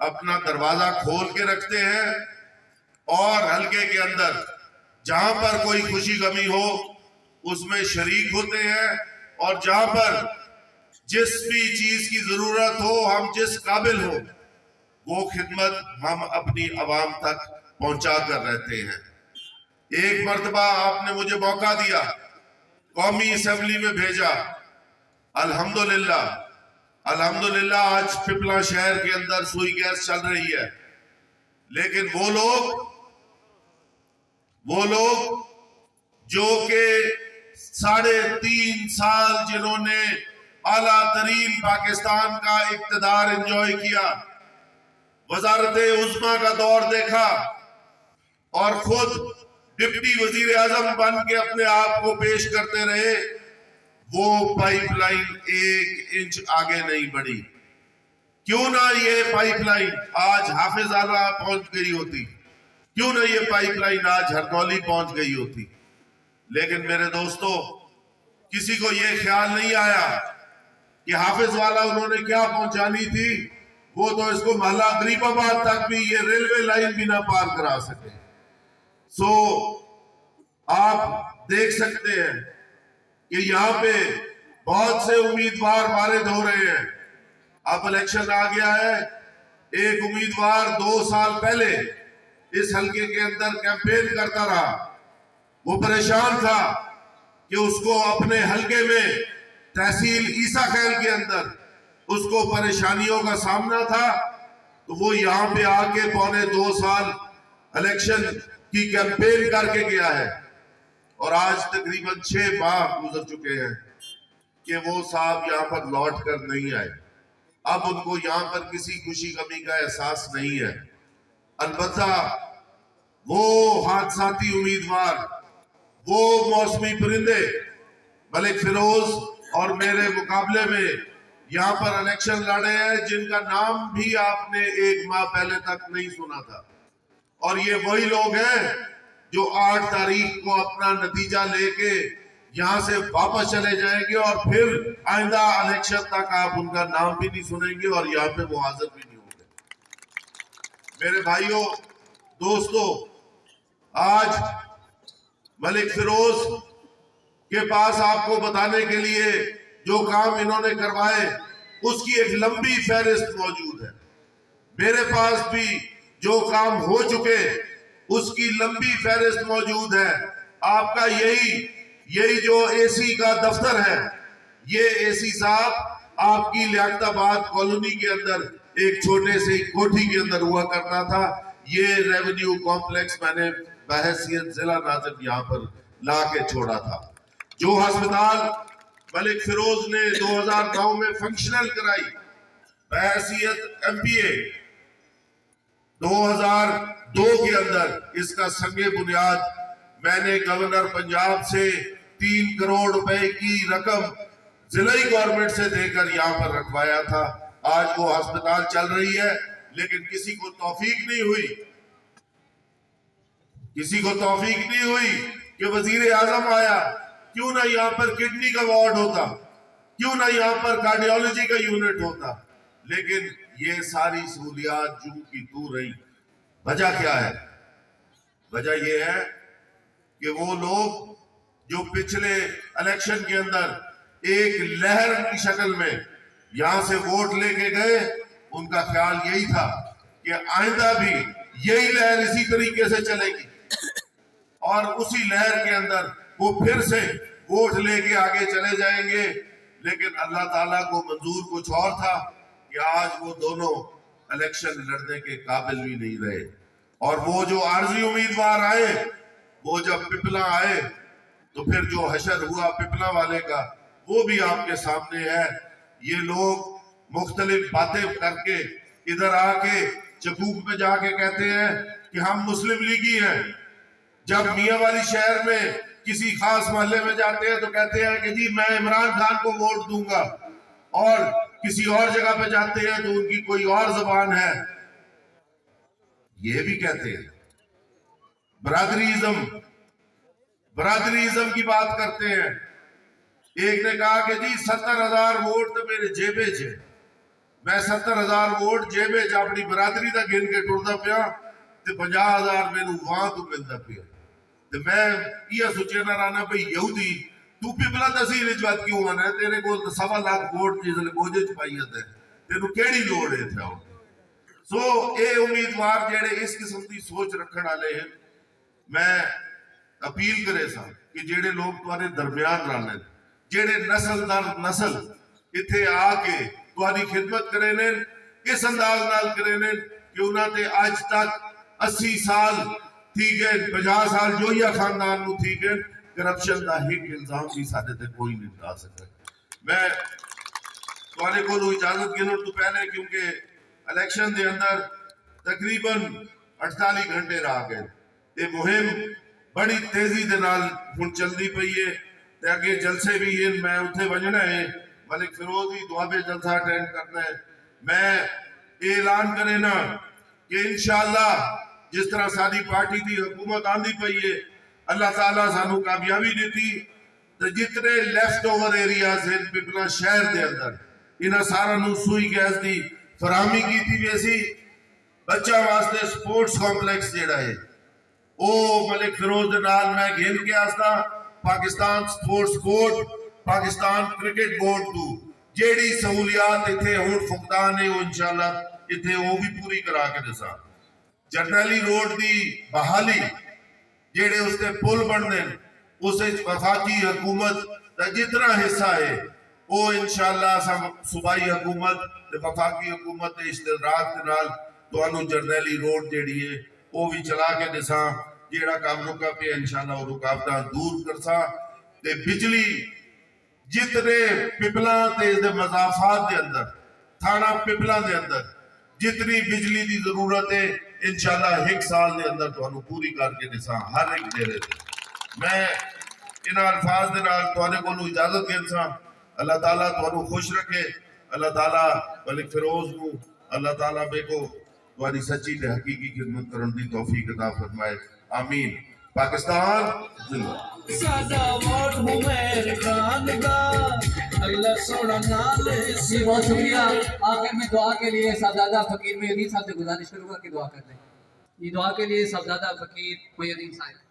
اپنا دروازہ کھول کے رکھتے ہیں اور حلقے کے اندر جہاں پر کوئی خوشی غمی ہو اس میں شریک ہوتے ہیں، اور جہاں پر جس بھی چیز کی ضرورت ہو، ہم جس قابل ہو وہ خدمت ہم اپنی عوام تک پہنچا کر رہتے ہیں۔ ایک مرتبہ آپ نے مجھے موقع دیا، قومی اسمبلی میں بھیجا، الحمدللہ آج پپلا شہر کے اندر سوئی گیس چل رہی ہے، لیکن وہ لوگ جو کہ 3.5 سال جنہوں نے اعلیٰ ترین پاکستان کا اقتدار انجوائے کیا، وزارت عظمیٰ کا دور دیکھا اور خود ڈپٹی وزیر اعظم بن کے اپنے آپ کو پیش کرتے رہے، وہ پائپ لائن 1 انچ آگے نہیں بڑھی۔ کیوں نہ یہ پائپ لائن آج حافظ آلہ پہنچ گئی ہوتی، کیوں نہ یہ پائپ لائن آج ہرنولی پہنچ گئی ہوتی۔ لیکن میرے دوستو، کسی کو یہ خیال نہیں آیا کہ حافظ والا انہوں نے کیا پہنچانی تھی، وہ تو اس کو محلہ غریب آباد تک بھی یہ ریلوے لائن بھی نہ پار کرا سکے۔ سو آپ دیکھ سکتے ہیں کہ یہاں پہ بہت سے امیدوار وارد ہو رہے ہیں۔ اب الیکشن آ گیا ہے، ایک امیدوار 2 سال پہلے اس حلقے کے اندر کیمپین کرتا رہا، وہ پریشان تھا کہ اس کو اپنے حلقے میں تحصیل عیسیٰ خیل کے اندر اس کو پریشانیوں کا سامنا تھا، تو وہ یہاں پہ آ کے 2.25 سال الیکشن کی کیمپین کر کے گیا ہے، اور آج تقریباً 6 ماہ گزر چکے ہیں کہ وہ صاحب یہاں پر لوٹ کر نہیں آئے۔ اب ان کو یہاں پر کسی خوشی غمی کا احساس نہیں ہے۔ البتہ وہ حادثاتی امیدوار، وہ موسمی پرندے ملک فیروز اور میرے مقابلے میں یہاں پر الیکشن لڑے ہیں، جن کا نام بھی آپ نے 1 ماہ پہلے تک نہیں سنا تھا، اور یہ وہی لوگ ہیں جو 8 تاریخ کو اپنا نتیجہ لے کے یہاں سے واپس چلے جائیں گے، اور پھر آئندہ الیکشن تک آپ ان کا نام بھی نہیں سنیں گے اور یہاں پہ وہ حاضر بھی نہیں ہوں گے۔ میرے بھائیوں، دوستو، آج ملک فیروز کے پاس آپ کو بتانے کے لیے جو کام انہوں نے کروائے اس کی ایک لمبی فہرست موجود ہے۔ میرے پاس بھی جو کام ہو چکے اس کی لمبی فہرست موجود ہے۔ آپ کا یہی جو اے سی کا دفتر ہے، یہ اے سی صاحب آپ کی لیاقت آباد کالونی کے اندر ایک چھوٹے سے کوٹھی کے اندر ہوا کرتا تھا۔ یہ ریونیو کمپلیکس میں نے بحیثیت ضلع ناظر یہاں پر لا کے چھوڑا تھا۔ جو ہسپتال ملک فیروز نے 2009 میں فنکشنل کرائی بحیثیت ایم پی اے، 2002 کے اندر اس کا سنگ بنیاد میں نے گورنر پنجاب سے 3 کروڑ روپے کی رقم ضلعی گورنمنٹ سے دے کر یہاں پر رکھوایا تھا۔ آج وہ ہسپتال چل رہی ہے، لیکن کسی کو توفیق نہیں ہوئی کہ وزیر اعظم آیا، کیوں نہ یہاں پر کڈنی کا وارڈ ہوتا، کیوں نہ یہاں پر کارڈیالوجی کا یونٹ ہوتا، لیکن یہ ساری سہولیات جو کی تو رہی۔ وجہ کیا ہے؟ وجہ یہ ہے کہ وہ لوگ جو پچھلے الیکشن کے اندر ایک لہر کی شکل میں یہاں سے ووٹ لے کے گئے، ان کا خیال یہی تھا کہ آئندہ بھی یہی لہر اسی طریقے سے چلے گی، اور اسی لہر کے اندر وہ پھر سے ووٹ لے کے آگے چلے جائیں گے۔ لیکن اللہ تعالیٰ کو منظور کچھ اور تھا کہ آج وہ دونوں الیکشن لڑنے کے قابل بھی نہیں رہے، اور وہ جو عارضی امیدوار آئے، وہ جب پپلا آئے تو پھر جو حشر ہوا پپلا والے کا وہ بھی آپ کے سامنے ہے۔ یہ لوگ مختلف باتیں کر کے ادھر آ کے چکوک پہ جا کے کہتے ہیں کہ ہم مسلم لیگی ہیں، جب میاں والی شہر میں کسی خاص محلے میں جاتے ہیں تو کہتے ہیں کہ جی میں عمران خان کو ووٹ دوں گا، اور کسی اور جگہ پہ جاتے ہیں تو ان کی کوئی اور زبان ہے۔ یہ بھی کہتے ہیں برادریزم کی بات کرتے ہیں۔ ایک نے کہا کہ جی 70,000 ووٹ تو میرے جیبے چھے، میں 70,000 ووٹ جیبے چ اپنی برادری دا گن کے ٹردا پیا تے 50,000 مینوں وہاں تو ملدا پیا تے میں یہ سوچے نہ رہنا بھئی یہودی تو پیپلا دسی رجوت کیوں آنا ہے تیرے کو 1.25 لاکھ ووٹ جس نے بوجھے چ پائی ہے تینوں کیڑی لوڑ ہے تھا سو اے امیدوار جڑے اس قسم دی سوچ رکھن والے ہیں میں اپیل کرے سا کہ جڑے لوگ تمہارے درمیان رہنے جڑے نسل در نسل اتھے آ کے تمہاری خدمت کرے نے اس انداز نال کرے نے کہ انہاں تے آج تک 80 سال تھی گئے 50 سال جو یا خاندان نو تھی گئے کرپشن دا ایک الزام بھی سارے تے کوئی نہیں لا سکتا میں تمہارے کو اجازت گنن تو پہلے کیونکہ الیکشن دے اندر تقریباً 48 گھنٹے رہ گئے تے مہم بڑی تیزی دے نال ہن چلدی پئی ہے تے اگے جلسے بھی ہیں میں اتھے وجنا ہے ملک فیروز بھی دعا پہ جلسہ اٹینڈ کرنا ہے میں اعلان کرے نا کہ انشاءاللہ جس طرح ساری پارٹی دی حکومت آندی پئی ہے اللہ تعالیٰ سانو کامیابی دیتی تو جتنے لیفٹ اوور ایریاز ہیں پپلا شہر دے اندر انہاں سارا نو سوئی گیس دی فراہمی کی تھی ویسی بچہ واسطے سپورٹس کمپلیکس جیڑا ہے او ملک فیروز دے نال میں گھن کے آستا Pakistan sports board Pakistan cricket board تو جیڑی سہولیات اتھے ہون فقدان ہے وہ انشاءاللہ اتھے وہ بھی پوری کرا کے دسا جرنیلی روڈ دی بحالی جیڑے اس کے پل بن دیں اسے وفاقی حکومت دا جتنا حصہ ہے وہ انشاءاللہ صوبائی حکومت وفاقی حکومت اشتراک کے نال تو انو جرنیلی روڈ جیڑی ہے وہ بھی چلا کے دسا جیڑا کام رکا پہ انشاءاللہ وہ رکاوٹاں دور کرسا تے بجلی جتنے پپلا تے دے مضافات دے اندر تھانہ پپلا دے اندر جتنی بجلی دی ضرورت ہے انشاءاللہ ایک سال دے اندر تو انو پوری کر کے دسا ہر ایک دے رہے میں ان الفاظ دے نال تو انو کو اجازت دے انسا اللہ تعالیٰ تو انو خوش رکھے اللہ تعالیٰ ملک فیروز نو اللہ تعالیٰ بے کو تمہاری سچی تے حقیقی خدمت کرن دی توفیق عطا فرمائے آمین پاکستان زندہ سادہ ووٹ ہوں میرے خان کا اللہ سوڑا نالے جی بہت شکریہ آخر میں دعا کے لیے صاحبزادہ فقیر محی الدین صاحب سے گزارش کروں گا کہ دعا کر دیں یہ دعا کے لیے صاحبزادہ فقیر محی الدین صاحب